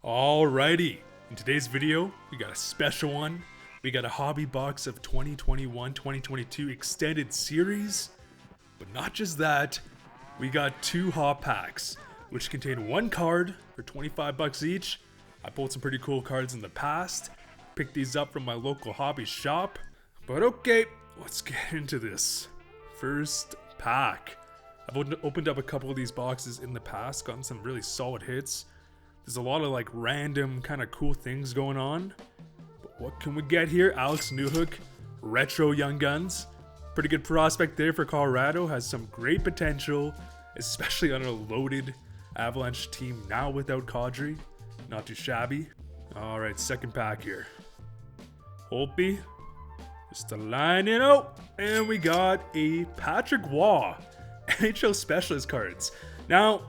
Alrighty, in today's video, we got a special one. We got a hobby box of 2021-2022 extended series. But not just that, we got two hot packs, which contain one card for 25 bucks each. I pulled some pretty cool cards in the past, picked these up from my local hobby shop. But okay, let's get into this. First pack. I've opened up a couple of these boxes in the past, gotten some really solid hits. There's a lot of like random kind of cool things going on. But what can we get here? Alex Newhook, retro Young Guns. Pretty good prospect there for Colorado. Has some great potential, especially on a loaded Avalanche team now without Kadri. Not too shabby. All right, second pack here. Holtby, just to line it out. And we got a Patrick Waugh, NHL Specialist cards. Now,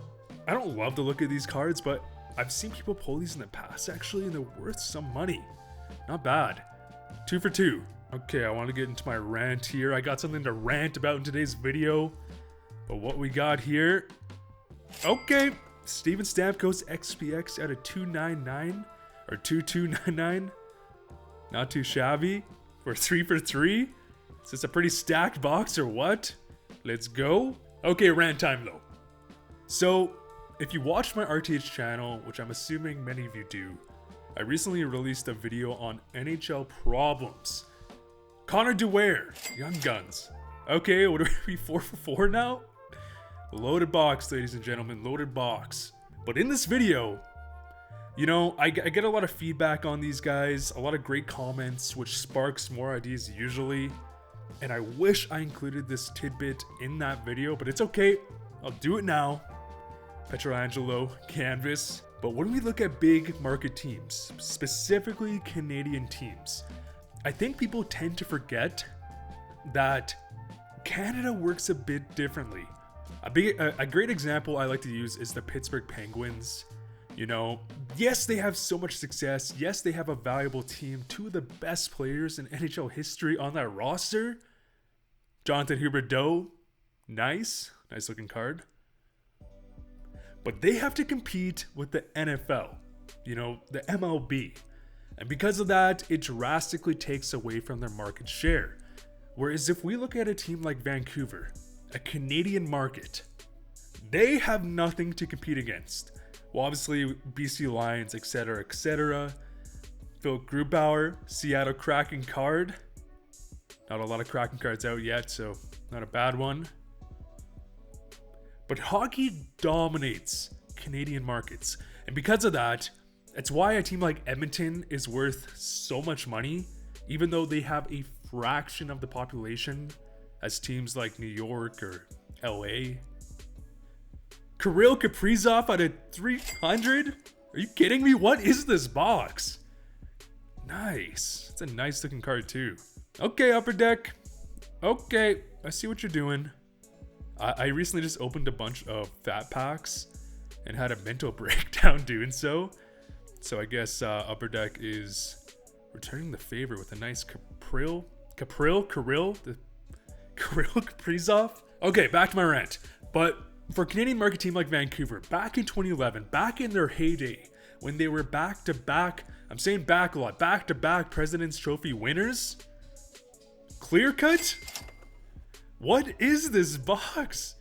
I don't love the look of these cards, but I've seen people pull these in the past actually, and they're worth some money. Not bad. 2 for 2. Okay, I want to get into my rant here. I got something to rant about in today's video. But what we got here... Okay, Steven Stamkos XPX out of 299 or 2299. Not too shabby. For 3 for 3. Is this a pretty stacked box or what? Let's go. Okay, rant time though. So, if you watch my RTH channel, which I'm assuming many of you do, I recently released a video on NHL problems. Connor Dwyer, Young Guns. Okay, what are we 4 for 4 now? Loaded box, ladies and gentlemen, loaded box. But in this video, you know, I get a lot of feedback on these guys, a lot of great comments, which sparks more ideas usually. And I wish I included this tidbit in that video, but it's okay. I'll do it now. Pietrangelo, Canvas. But when we look at big market teams, specifically Canadian teams, I think people tend to forget that Canada works a bit differently. A great example I like to use is the Pittsburgh Penguins. You know, yes, they have so much success. Yes, they have a valuable team. Two of the best players in NHL history on that roster. Jonathan Huberdeau, nice looking card. But they have to compete with the NFL, you know, the MLB. And because of that, it drastically takes away from their market share. Whereas if we look at a team like Vancouver, a Canadian market, they have nothing to compete against. Well, obviously, BC Lions, etc., etc. Phil Grubauer, Seattle Kraken card. Not a lot of Kraken cards out yet, so not a bad one. But hockey dominates Canadian markets. And because of that, it's why a team like Edmonton is worth so much money, even though they have a fraction of the population as teams like New York or LA. Kirill Kaprizov out of 300? Are you kidding me? What is this box? Nice. It's a nice looking card too. Okay, Upper Deck. Okay, I see what you're doing. I recently just opened a bunch of fat packs and had a mental breakdown doing so. So I guess Upper Deck is returning the favor with a nice Kirill Kaprizov. Okay, back to my rant. But for a Canadian market team like Vancouver, back in 2011, back in their heyday, when they were back-to-back, I'm saying back a lot, back-to-back President's Trophy winners, clear cut? What is this box?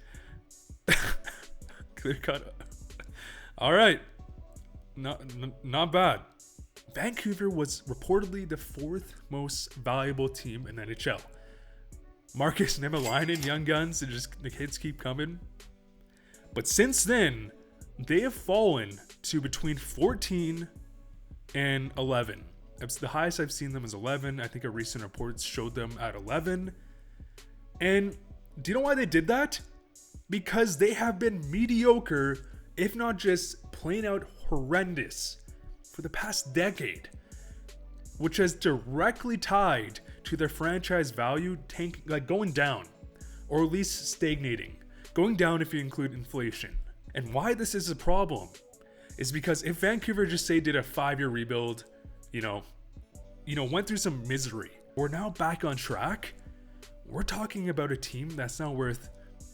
Clear cut. All right. Not bad. Vancouver was reportedly the 4th most valuable team in NHL. Marcus Niemelainen, Young Guns, and just the hits keep coming. But since then, they have fallen to between 14 and 11. The highest I've seen them is 11. I think a recent report showed them at 11. And do you know why they did that? Because they have been mediocre, if not just plain out horrendous, for the past decade, which has directly tied to their franchise value going down, or at least stagnating, going down if you include inflation. And why this is a problem is because if Vancouver just say did a 5-year rebuild, you know, went through some misery, we're now back on track. We're talking about a team that's now worth,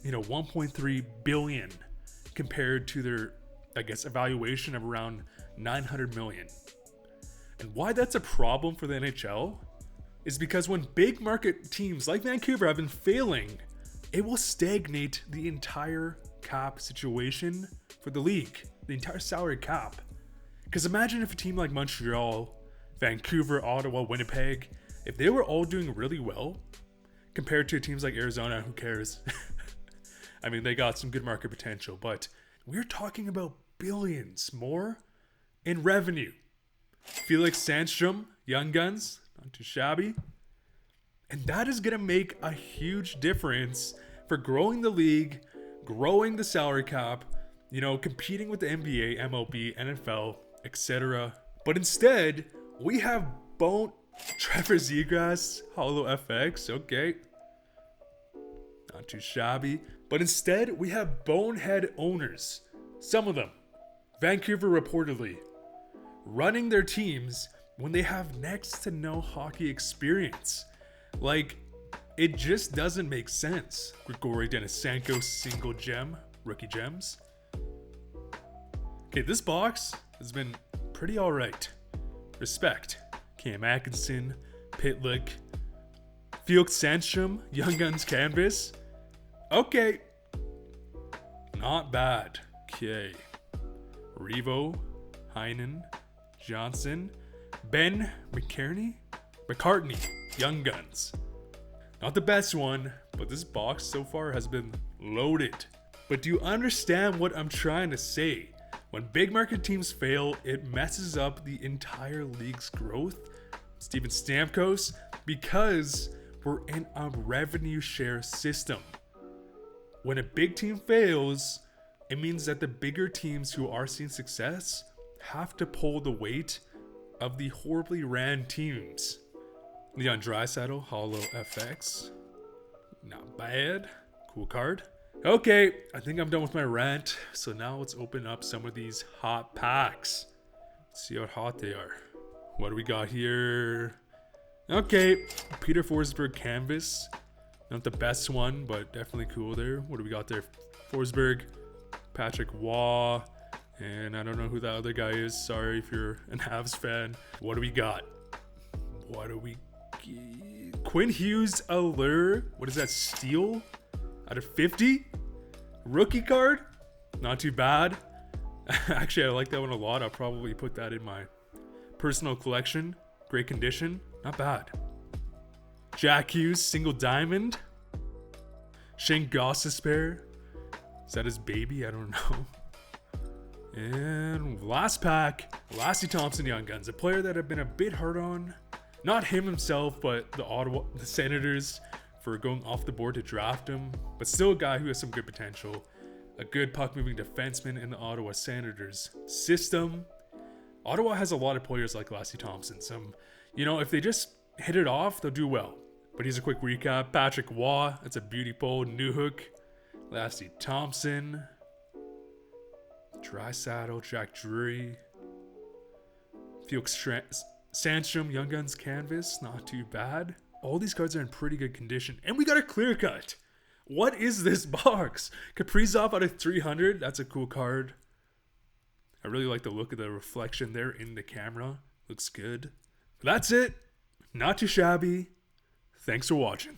1.3 billion compared to their, I guess, evaluation of around 900 million. And why that's a problem for the NHL is because when big market teams like Vancouver have been failing, it will stagnate the entire cap situation for the league, the entire salary cap. Because imagine if a team like Montreal, Vancouver, Ottawa, Winnipeg, if they were all doing really well compared to teams like Arizona, who cares? I mean, they got some good market potential, but we're talking about billions more in revenue. Felix Sandstrom, Young Guns, not too shabby. And that is going to make a huge difference for growing the league, growing the salary cap, competing with the NBA, MLB, NFL, etc. But instead, we have Trevor Zegras, Hollow FX, okay. Not too shabby. But instead, we have bonehead owners, some of them, Vancouver reportedly, running their teams when they have next to no hockey experience. Like, it just doesn't make sense. Grigory Denisenko, single gem, rookie gems. Okay, this box has been pretty alright. Respect. Cam Atkinson, Pitlick, Felix Sandstrom, Young Guns canvas. Okay. Not bad. Okay. Revo, Heinen, Johnson, Ben McCartney, Young Guns. Not the best one, but this box so far has been loaded. But do you understand what I'm trying to say? When big market teams fail, it messes up the entire league's growth. Steven Stamkos, because we're in a revenue share system. When a big team fails, it means that the bigger teams who are seeing success have to pull the weight of the horribly ran teams. Leon Draisaitl, Hollow FX. Not bad. Cool card. Okay, I think I'm done with my rant. So now let's open up some of these hot packs. Let's see how hot they are. What do we got here? Okay, Peter Forsberg canvas. Not the best one, but definitely cool there. What do we got there? Forsberg, Patrick Waugh, and I don't know who that other guy is. Sorry if you're an Habs fan. What do we got? Quinn Hughes Allure. What is that? Steel? Out of 50? Rookie card? Not too bad. Actually, I like that one a lot. I'll probably put that in my personal collection. Great condition. Not bad. Jack Hughes, single diamond. Shane Gostisbehere. Is that his baby? I don't know. And last pack, Lassie Thompson, Young Guns. A player that I've been a bit hard on. Not him himself, but the Senators for going off the board to draft him. But still a guy who has some good potential. A good puck-moving defenseman in the Ottawa Senators system. Ottawa has a lot of players like Lassie Thompson. If they just hit it off, they'll do well. But here's a quick recap. Patrick Waugh, that's a beauty pole. Newhook, Lassie Thompson, Draisaitl, Jack Drury, Felix Sandstrom, Young Guns canvas, not too bad. All these cards are in pretty good condition. And we got a clear cut. What is this box? Kaprizov out of 300. That's a cool card. I really like the look of the reflection there in the camera. Looks good. But that's it. Not too shabby. Thanks for watching.